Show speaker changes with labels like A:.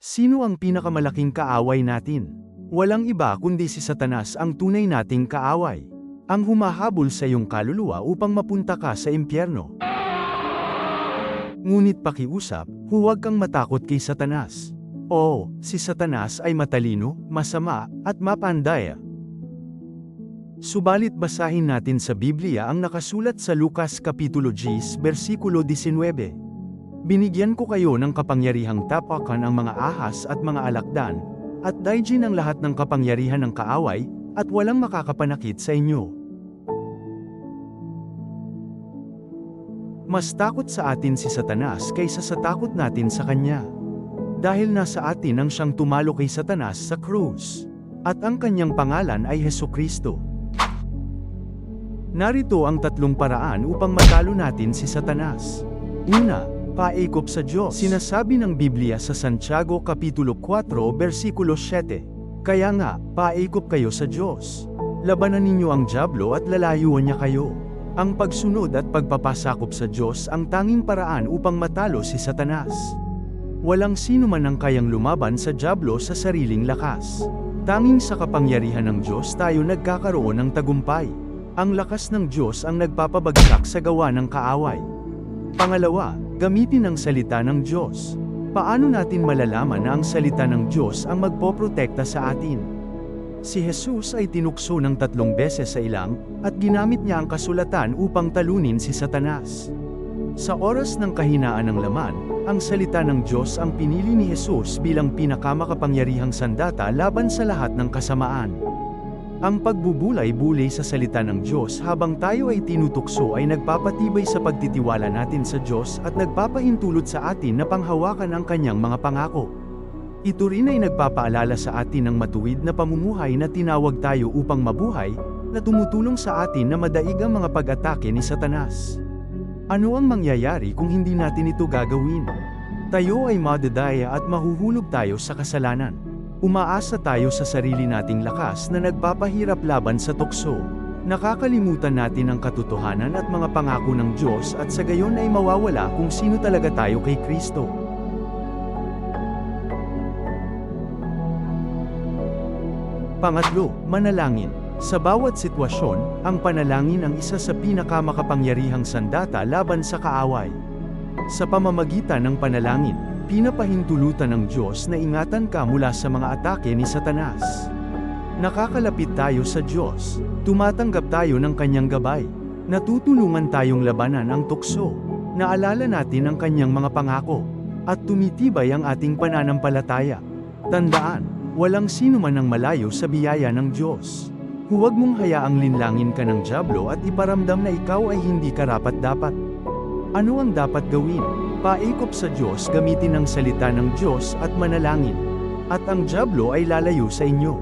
A: Sino ang pinakamalaking kaaway natin? Walang iba kundi si Satanas ang tunay nating kaaway. Ang humahabol sa iyong kaluluwa upang mapunta ka sa impyerno. Ngunit pakiusap, huwag kang matakot kay Satanas. Oo, si Satanas ay matalino, masama, at mapandaya. Subalit basahin natin sa Biblia ang nakasulat sa Lucas Kapitulo 10, versikulo 19. Binigyan ko kayo ng kapangyarihang tapakan ang mga ahas at mga alakdan, at daigin ang lahat ng kapangyarihan ng kaaway, at walang makakapanakit sa inyo. Mas takot sa atin si Satanas kaysa sa takot natin sa kanya. Dahil nasa atin ang siyang tumalo kay Satanas sa krus. At ang kanyang pangalan ay Hesukristo. Narito ang tatlong paraan upang matalo natin si Satanas. Una, paikop sa Diyos. Sinasabi ng Biblia sa Santiago Kapitulo 4, versikulo 7. Kaya nga, paikop kayo sa Diyos. Labanan ninyo ang dyablo at lalayuan niya kayo. Ang pagsunod at pagpapasakop sa Diyos ang tanging paraan upang matalo si Satanas. Walang sino man ang kayang lumaban sa dyablo sa sariling lakas. Tanging sa kapangyarihan ng Diyos tayo nagkakaroon ng tagumpay. Ang lakas ng Diyos ang nagpapabagsak sa gawa ng kaaway. Pangalawa, gamitin ang salita ng Diyos. Paano natin malalaman na ang salita ng Diyos ang magpoprotekta sa atin? Si Jesus ay tinukso ng 3 beses sa ilang, at ginamit niya ang kasulatan upang talunin si Satanas. Sa oras ng kahinaan ng laman, ang salita ng Diyos ang pinili ni Jesus bilang pinakamakapangyarihang sandata laban sa lahat ng kasamaan. Ang pagbubulay-bulay sa salita ng Diyos habang tayo ay tinutukso ay nagpapatibay sa pagtitiwala natin sa Diyos at nagpapahintulot sa atin na panghawakan ang kanyang mga pangako. Ito rin ay nagpapaalala sa atin ng matuwid na pamumuhay na tinawag tayo upang mabuhay, na tumutulong sa atin na madaig ang mga pag-atake ni Satanas. Ano ang mangyayari kung hindi natin ito gagawin? Tayo ay madadaya at mahuhulog tayo sa kasalanan. Umaasa tayo sa sarili nating lakas na nagpapahirap laban sa tukso. Nakakalimutan natin ang katotohanan at mga pangako ng Diyos at sa gayon ay mawawala kung sino talaga tayo kay Kristo. Pangatlo, manalangin. Sa bawat sitwasyon, ang panalangin ang isa sa pinakamakapangyarihang sandata laban sa kaaway. Sa pamamagitan ng panalangin, pinapahintulutan ng Diyos na ingatan ka mula sa mga atake ni Satanas. Nakakalapit tayo sa Diyos, tumatanggap tayo ng kanyang gabay, natutulungan tayong labanan ang tukso, naalala natin ang kanyang mga pangako, at tumitibay ang ating pananampalataya. Tandaan, walang sino man ang malayo sa biyaya ng Diyos. Huwag mong hayaang linlangin ka ng dyablo at iparamdam na ikaw ay hindi karapat-dapat. Ano ang dapat gawin? Paikop sa Diyos, gamitin ang salita ng Diyos at manalangin. At ang dyablo ay lalayo sa inyo.